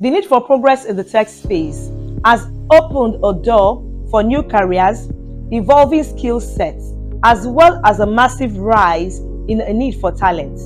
The need for progress in the tech space has opened a door for new careers, evolving skill sets, as well as a massive rise in a need for talent.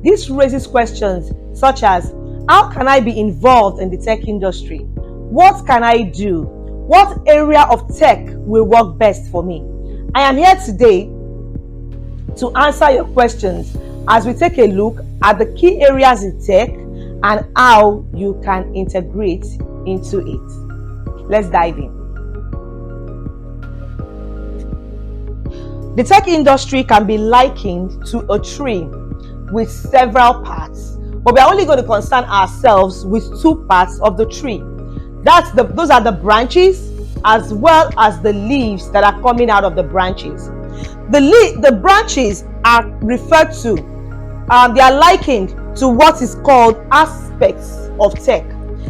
This raises questions such as, how can I be involved in the tech industry? What can I do? What area of tech will work best for me? I am here today to answer your questions as we take a look at the key areas in tech and how you can integrate into it. Let's dive in. The tech industry can be likened to a tree with several parts, but we are only going to concern ourselves with two parts of the tree. Those are the branches as well as the leaves that are coming out of the branches. The branches are referred to, they are likened to what is called aspects of tech.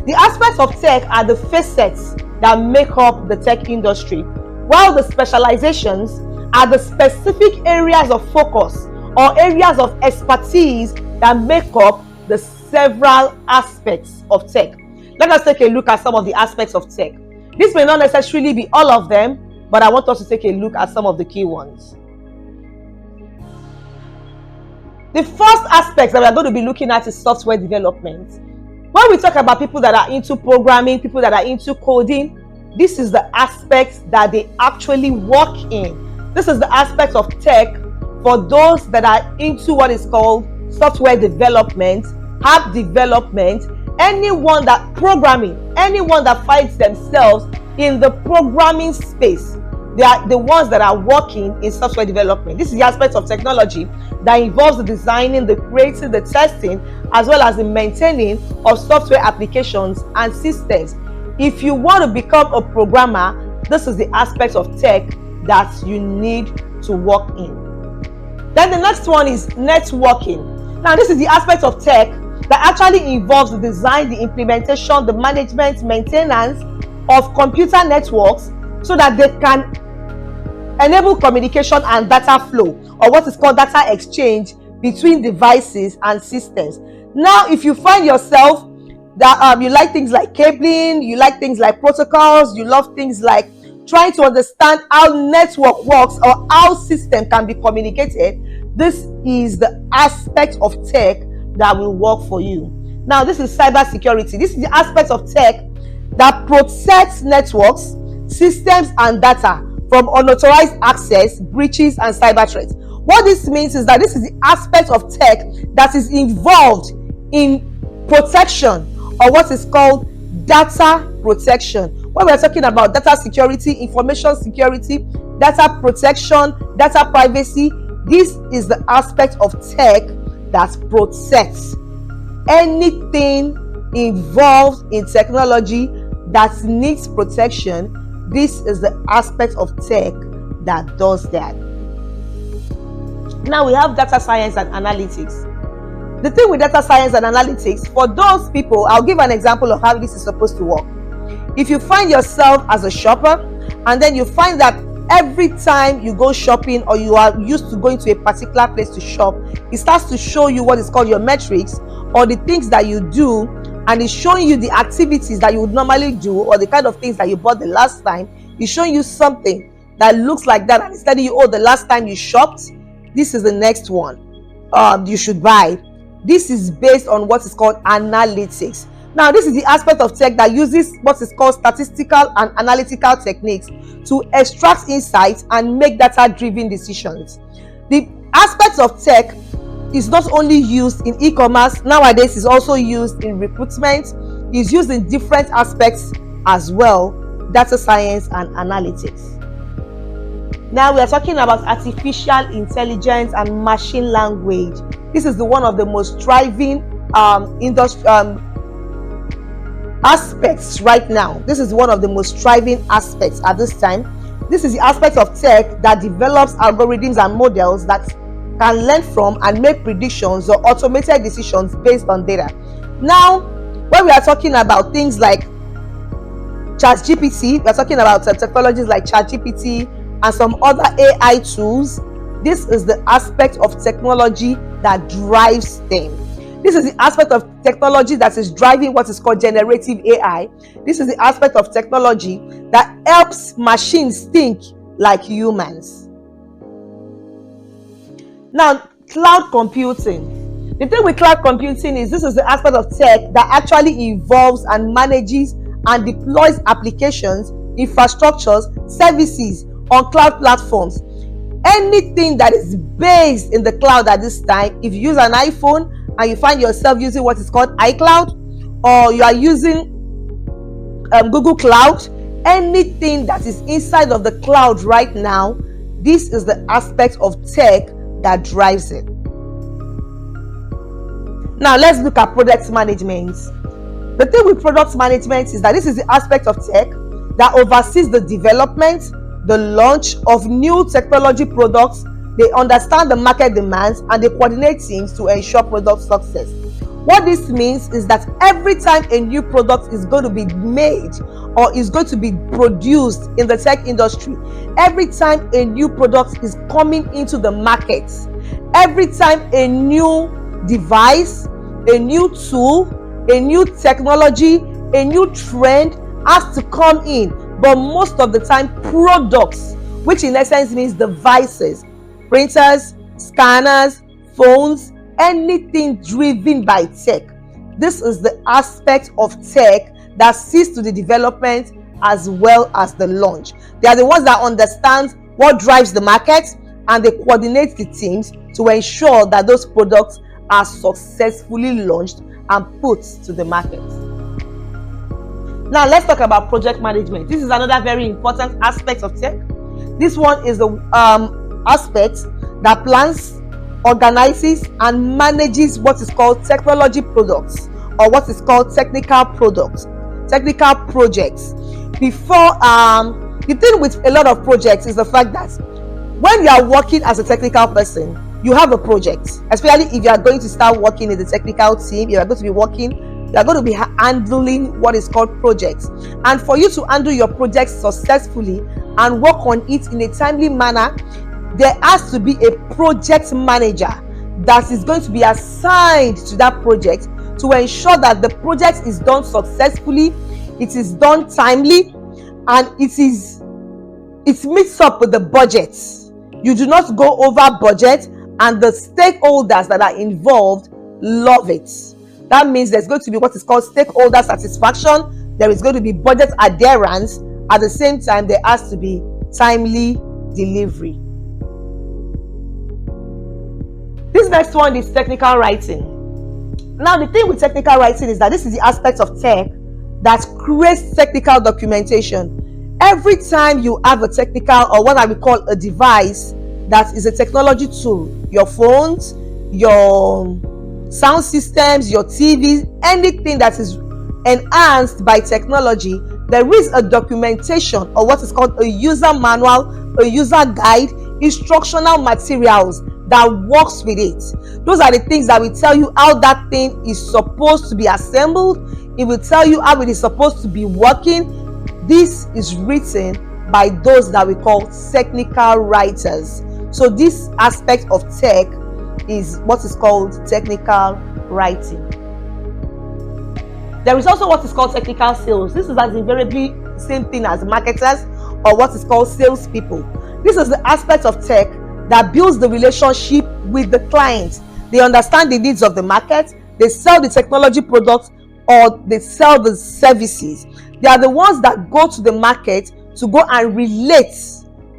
The aspects of tech are the facets that make up the tech industry, while the specializations are the specific areas of focus or areas of expertise that make up the several aspects of tech. Let us take a look at some of the aspects of tech. This may not necessarily be all of them, but I want us to take a look at some of the key ones. The first aspect that we are going to be looking at is software development. When we talk about people that are into programming, people that are into coding, this is the aspect that they actually work in. This is the aspect of tech for those that are into what is called software development, app development, anyone that finds themselves in the programming space. They are the ones that are working in software development. This is the aspect of technology that involves the designing, the creating, the testing, as well as the maintaining of software applications and systems. If you want to become a programmer, this is the aspect of tech that you need to work in. Then the next one is networking. Now, this is the aspect of tech that actually involves the design, the implementation, the management, maintenance of computer networks so that they can enable communication and data flow, or what is called data exchange between devices and systems. Now, if you find yourself that you like things like cabling, you like things like protocols, you love things like trying to understand how network works or how system can be communicated, this is the aspect of tech that will work for you. Now, this is cybersecurity. This is the aspect of tech that protects networks, systems, and data from unauthorized access, breaches, and cyber threats. What this means is that this is the aspect of tech that is involved in protection, or what is called data protection. When we're talking about data security, information security, data protection, data privacy, this is the aspect of tech that protects anything involved in technology that needs protection. This is the aspect of tech that does that. Now we have data science and analytics. The thing with data science and analytics, for those people, I'll give an example of how this is supposed to work. If you find yourself as a shopper and then you find that every time you go shopping or you are used to going to a particular place to shop, it starts to show you what is called your metrics, or the things that you do, and it's showing you the activities that you would normally do or the kind of things that you bought the last time. It's showing you something that looks like that and it's telling you, oh, the last time you shopped, this is the next one you should buy. This is based on what is called analytics. Now, this is the aspect of tech that uses what is called statistical and analytical techniques to extract insights and make data-driven decisions. The aspects of tech is not only used in e-commerce. Nowadays, it's also used in recruitment. It's used in different aspects as well, data science and analytics. Now we are talking about artificial intelligence and machine language. This is one of the most thriving aspects right now. This is one of the most thriving aspects at this time. This is the aspect of tech that develops algorithms and models that can learn from and make predictions or automated decisions based on data. Now, when we are talking about things like ChatGPT, we are talking about technologies like ChatGPT and some other AI tools. This is the aspect of technology that drives them. This is the aspect of technology that is driving what is called generative AI. This is the aspect of technology that helps machines think like humans. Now, cloud computing. The thing with cloud computing is this is the aspect of tech that actually involves and manages and deploys applications, infrastructures, services on cloud platforms. Anything that is based in the cloud at this time, if you use an iPhone and you find yourself using what is called iCloud, or you are using Google Cloud, anything that is inside of the cloud right now, this is the aspect of tech that drives it. Now let's look at product management. The thing with product management is that this is the aspect of tech that oversees the development, the launch of new technology products. They understand the market demands and they coordinate teams to ensure product success. What this means is that every time a new product is going to be made or is going to be produced in the tech industry, every time a new product is coming into the market, every time a new device, a new tool, a new technology, a new trend has to come in, but most of the time products, which in essence means devices, printers, scanners, phones, anything driven by tech. This is the aspect of tech that sees to the development as well as the launch. They are the ones that understand what drives the market and they coordinate the teams to ensure that those products are successfully launched and put to the market. Now let's talk about project management. This is another very important aspect of tech. This one is the aspect that plans, organizes and manages what is called technology products or what is called technical products, technical projects. Before the thing with a lot of projects is the fact that when you are working as a technical person, you have a project, especially if you are going to start working in the technical team. You are going to be working, you are going to be handling what is called projects, and for you to handle your projects successfully and work on it in a timely manner, there has to be a project manager that is going to be assigned to that project to ensure that the project is done successfully, it is done timely, and it meets up with the budget. You do not go over budget, and the stakeholders that are involved love it. That means there's going to be what is called stakeholder satisfaction. There is going to be budget adherence. At the same time, there has to be timely delivery. This next one is technical writing. Now, the thing with technical writing is that this is the aspect of tech that creates technical documentation. Every time you have a technical or what I would call a device that is a technology tool, your phones, your sound systems, your TVs, anything that is enhanced by technology, there is a documentation or what is called a user manual, a user guide, instructional materials that works with it. Those are the things that will tell you how that thing is supposed to be assembled. It will tell you how it is supposed to be working. This is written by those that we call technical writers. So this aspect of tech is what is called technical writing. There is also what is called technical sales. This is as invariably the same thing as marketers or what is called salespeople. This is the aspect of tech that builds the relationship with the client. They understand the needs of the market, they sell the technology products or they sell the services. They are the ones that go to the market to go and relate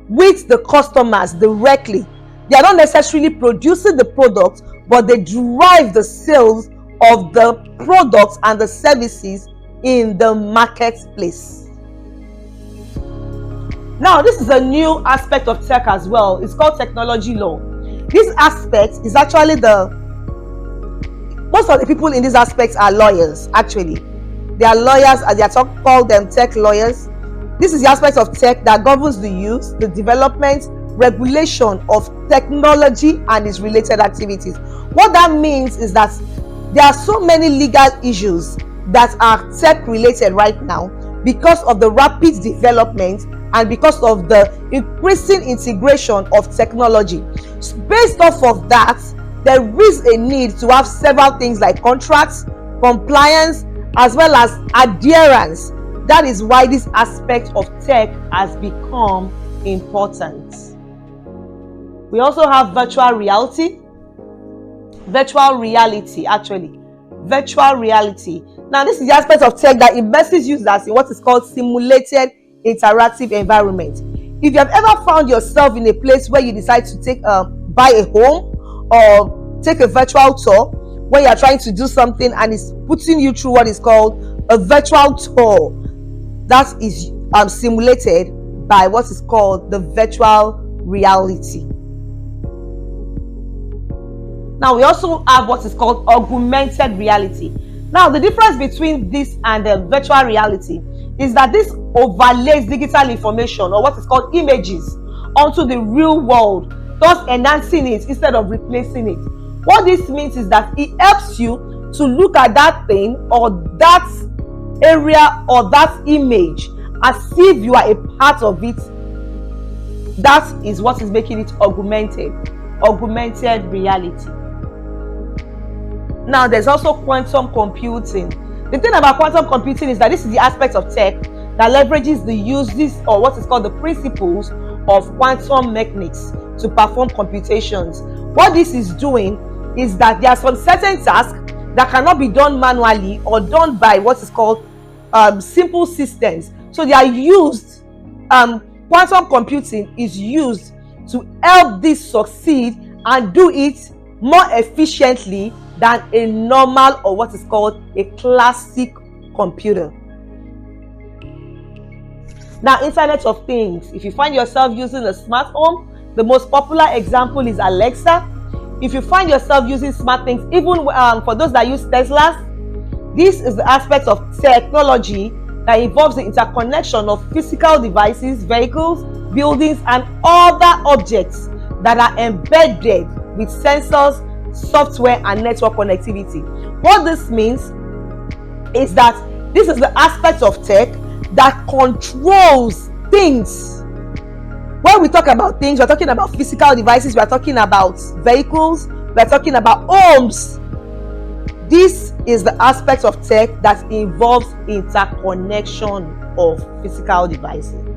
with the customers directly. They are not necessarily producing the product, but they drive the sales of the products and the services in the marketplace. Now, this is a new aspect of tech as well. It's called technology law. This aspect is actually most of the people in these aspects are lawyers, actually. They are lawyers, as they are called them tech lawyers. This is the aspect of tech that governs the use, the development, regulation of technology and its related activities. What that means is that there are so many legal issues that are tech related right now because of the rapid development and because of the increasing integration of technology. Based off of that, there is a need to have several things like contracts, compliance, as well as adherence. That is why this aspect of tech has become important. We also have virtual reality. Virtual reality. Now, this is the aspect of tech that immerses users in what is called simulated interactive environment. If you have ever found yourself in a place where you decide to buy a home or take a virtual tour, where you are trying to do something and it's putting you through what is called a virtual tour, that is simulated by what is called the virtual reality. Now, we also have what is called augmented reality. Now, the difference between this and virtual reality is that this overlays digital information, or what is called images, onto the real world, thus enhancing it instead of replacing it. What this means is that it helps you to look at that thing or that area or that image as if you are a part of it. That is what is making it augmented reality. Now, there's also quantum computing. The thing about quantum computing is that this is the aspect of tech that leverages the uses, or what is called the principles of quantum mechanics, to perform computations. What this is doing is that there are some certain tasks that cannot be done manually or done by what is called simple systems. So they are used, quantum computing is used to help this succeed and do it more efficiently than a normal, or what is called a classic computer. Now, Internet of Things. If you find yourself using a smart home, the most popular example is Alexa. If you find yourself using smart things, even for those that use Teslas, this is the aspect of technology that involves the interconnection of physical devices, vehicles, buildings, and other objects that are embedded with sensors, software, and network connectivity. What this means is that this is the aspect of tech that controls things. When we talk about things, we're talking about physical devices, we're talking about vehicles, we're talking about homes. This is the aspect of tech that involves interconnection of physical devices.